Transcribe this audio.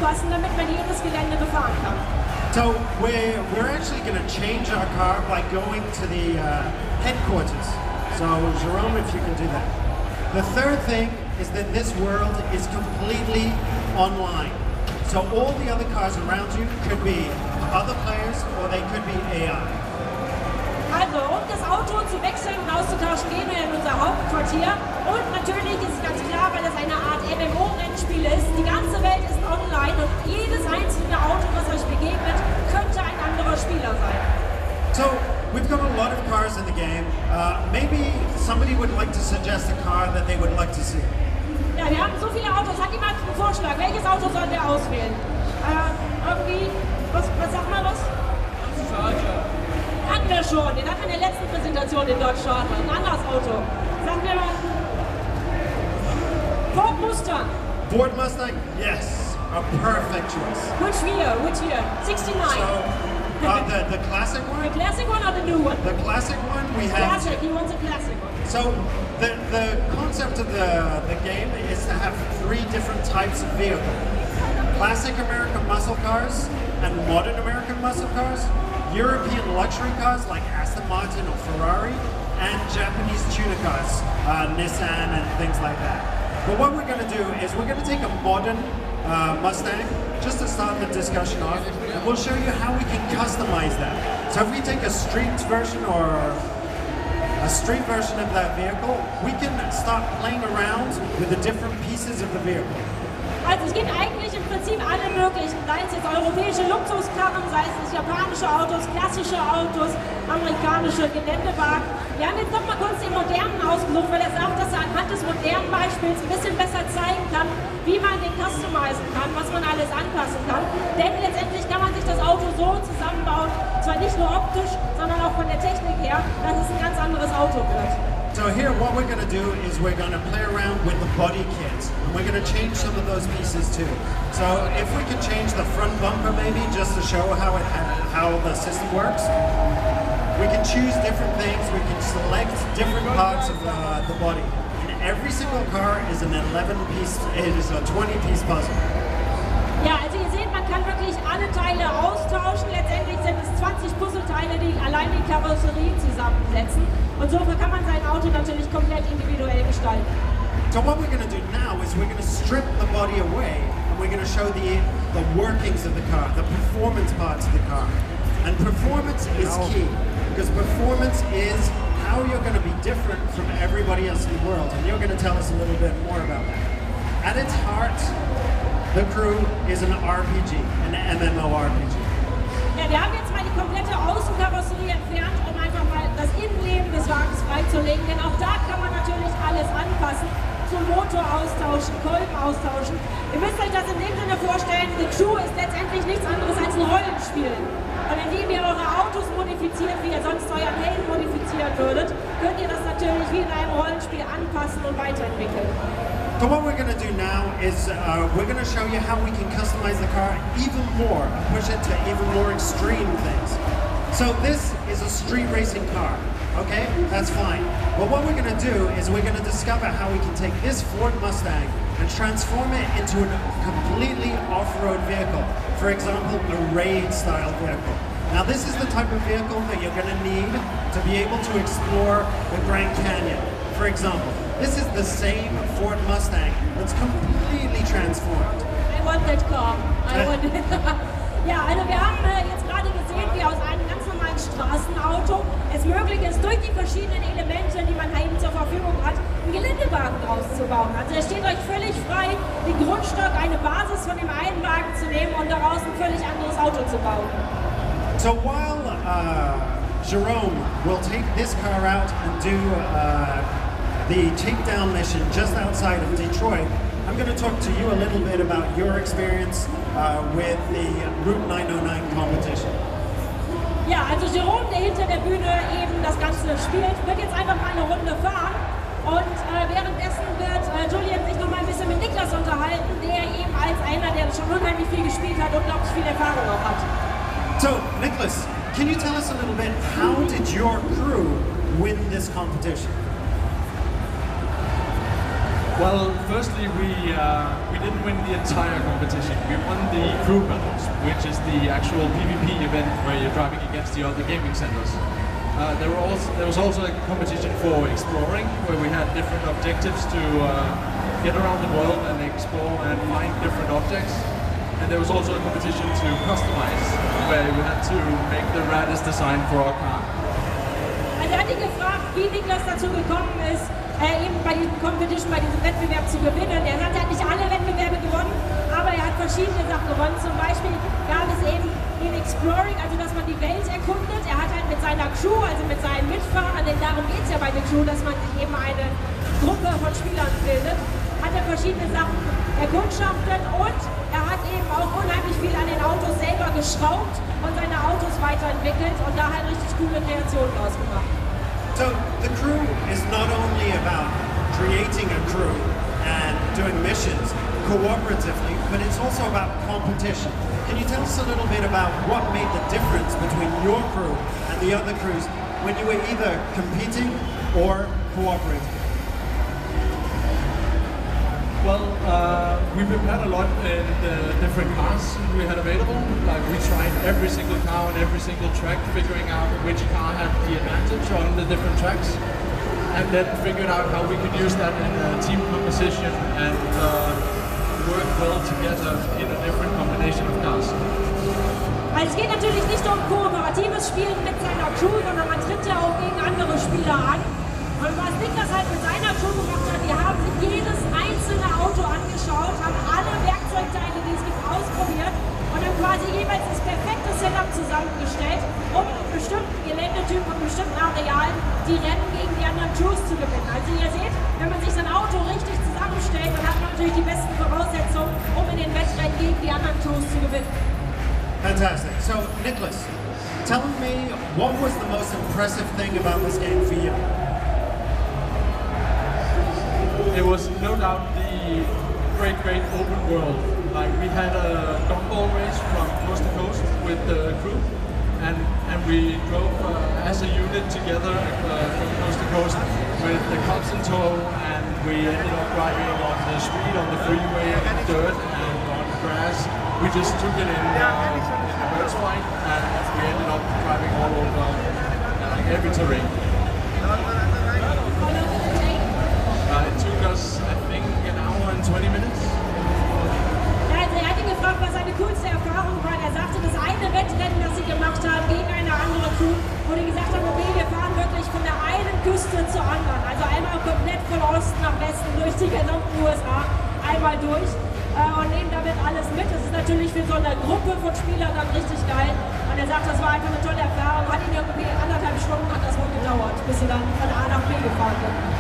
anpassen, damit man jedes Gelände befahren kann. So we're actually going to change our car by going to the headquarters. So Jerome, if you can do that. The third thing is that this world is completely online. So all the other cars around you could be other players or they could be AI. Also, um das Auto zu wechseln und auszutauschen, gehen wir in unser Hauptquartier. Und natürlich ist ganz klar, weil das eine Art MMO-Rennspiel ist, die ganze Welt ist online und jedes einzelne Auto, was euch begegnet, könnte ein anderer Spieler sein. So we've got a lot of cars in the game. Maybe somebody would like to suggest a car that they would like to see. Ja, wir haben so viele Autos. Hat jemand einen Vorschlag? Welches Auto sollen wir auswählen? Irgendwie, was sag mal was? Hatten wir schon, den hatten wir in der letzten Präsentation in Deutschland. Ein anderes Auto. Sagen wir mal. Ford Mustang. Ford Mustang? Yes, a perfect choice. Which year? 69. So, the classic one? The classic one or the new one? The classic one we have. Classic, he wants a classic one. So the concept of the game is to have three different types of vehicles. Classic American muscle cars and modern American muscle cars. European luxury cars like Aston Martin or Ferrari, and Japanese tuner cars, Nissan and things like that. But what we're going to do is we're going to take a modern Mustang, just to start the discussion off, and we'll show you how we can customize that. So if we take a street version or a street version of that vehicle, we can start playing around with the different pieces of the vehicle. Also es gibt eigentlich im Prinzip alle möglichen, sei es jetzt europäische Luxuskarren, sei es japanische Autos, klassische Autos, amerikanische Geländewagen. Wir haben jetzt noch mal kurz den modernen ausgesucht, weil er sagt, dass er anhand des modernen Beispiels ein bisschen besser zeigen kann, wie man den customizen kann, was man alles anpassen kann. Denn letztendlich kann man sich das Auto so zusammenbauen, zwar nicht nur optisch, sondern auch von der Technik her, dass es ein ganz anderes Auto wird. So here what we're going to do is we're going to play around with the body kit. And we're going to change some of those pieces too. So if we can change the front bumper maybe just to show how the system works. We can choose different things, we can select different parts of the body. And every single car is an 11-piece, it is a 20-piece puzzle. Ja, also ihr seht, man kann wirklich alle Teile austauschen. Letztendlich sind es 20 Puzzleteile, die allein die Karosserie zusammensetzen. Und so kann man sein Auto natürlich komplett individuell gestalten. So what we're going to do now is we're going to strip the body away and we're going to show the workings of the car, the performance parts of the car. And performance is key, because performance is how you're going to be different from everybody else in the world. And you're going to tell us a little bit more about that. At its heart, The Crew is an RPG, an MMORPG. Ja, wir haben jetzt mal die komplette Außenkarosserie entfernt, um einfach mal das Innenleben des Wagens freizulegen, denn auch da kann man natürlich alles anpassen, zum Motor austauschen, Kolben austauschen. Ihr müsst euch das in dem Sinne vorstellen, The Crew ist letztendlich nichts anderes als ein Rollenspiel. Und indem ihr eure Autos modifiziert, wie ihr sonst euren Helm modifizieren würdet, könnt ihr das natürlich wie in einem Rollenspiel anpassen und weiterentwickeln. So what we're going to do now is we're going to show you how we can customize the car even more, push it to even more extreme things. So this is a street racing car, okay? That's fine. But what we're going to do is we're going to discover how we can take this Ford Mustang and transform it into a completely off-road vehicle. For example, a raid-style vehicle. Now this is the type of vehicle that you're going to need to be able to explore the Grand Canyon. For example, this is the same Ford Mustang that's completely transformed. I want that car. Ja, also wir haben jetzt gerade gesehen, wie aus einem ganz normalen Straßenauto es möglich ist, durch die verschiedenen Elemente, die man eben zur Verfügung hat, einen Geländewagen draus zu bauen. Also es steht euch völlig frei, den Grundstock, eine Basis von dem einen Wagen zu nehmen und daraus ein völlig anderes Auto zu bauen. So while Jerome will take this car out and do the takedown mission just outside of Detroit, I'm going to talk to you a little bit about your experience with the Route 909 competition. Ja, also Jerome, der hinter der Bühne eben das Ganze spielt, wird jetzt einfach mal eine Runde fahren und währenddessen wird Julian sich noch mal ein bisschen mit Niklas unterhalten, der eben als einer, der schon unheimlich viel gespielt hat, unglaublich viel Erfahrung auch hat. So, Niklas, can you tell us a little bit, how did your crew win this competition? Well, firstly, we didn't win the entire competition. We won the crew battles, which is the actual PvP event where you're driving against the other gaming centers. There was also a competition for exploring, where we had different objectives to get around the world and explore and find different objects. And there was also a competition to customize, where we had to make the raddest design for our car. Also er hat ihn gefragt, wie Niklas dazu gekommen ist, eben bei diesem Competition, bei diesem Wettbewerb zu gewinnen. Er hat nicht alle Wettbewerbe gewonnen, aber er hat verschiedene Sachen gewonnen. Zum Beispiel gab es eben den Exploring, also dass man die Welt erkundet. Er hat halt mit seiner Crew, also mit seinen Mitfahrern, denn darum geht es ja bei der Crew, dass man sich eben eine Gruppe von Spielern bildet, hat er verschiedene Sachen erkundschaftet und er hat eben auch unheimlich viel an den Autos selber geschraubt und seine Autos weiterentwickelt und da halt richtig coole Kreationen ausgemacht. So the crew is not only about creating a crew and doing missions cooperatively, but it's also about competition. Can you tell us a little bit about what made the difference between your crew and the other crews when you were either competing or cooperating? Well, we prepared a lot in the different cars we had available. Like we tried every single car on every single track, figuring out which car had the advantage on the different tracks, and then figured out how we could use that in a team composition and work well together in a different combination of cars. Also es geht natürlich nicht um kooperatives Spielen mit seiner Crew, sondern man tritt ja auch gegen andere Spieler an. Und was Niklas halt mit seiner Crew gemacht hat, die haben sich jedes einzelne Auto angeschaut, haben alle Werkzeugteile, die es gibt, ausprobiert und haben quasi jeweils das perfekte Setup zusammengestellt, um in bestimmten Geländetypen und bestimmten Arealen die Rennen gegen die anderen Crews zu gewinnen. Also ihr seht, wenn man sich sein Auto richtig zusammenstellt, dann hat man natürlich die besten Voraussetzungen, um in den Wettrennen gegen die anderen Crews zu gewinnen. Fantastic. So, Nicholas, tell me, what was the most impressive thing about this game for you? It was no doubt the great open world. Like we had a gumball race from coast to coast with the crew, and we drove as a unit together from coast to coast with the cops in tow, and we ended up driving on the street, on the freeway, on dirt and on grass. We just took it in a bird fight, and we ended up driving all over every terrain. It took us, I think, an hour and 20 minutes. Ja, also er hat ihn gefragt, was seine coolste Erfahrung war. Er sagte, das eine Wettrennen, das sie gemacht haben gegen eine andere Crew, wo die gesagt haben, okay, wir fahren wirklich von der einen Küste zur anderen. Also einmal komplett von Osten nach Westen durch die gesamten USA, einmal durch. Und nehmen damit alles mit. Das ist natürlich für so eine Gruppe von Spielern dann richtig geil. Und er sagt, das war einfach eine tolle Erfahrung. Hat ihn irgendwie 1,5 Stunden hat das wohl gedauert, bis sie dann von A nach B gefahren sind.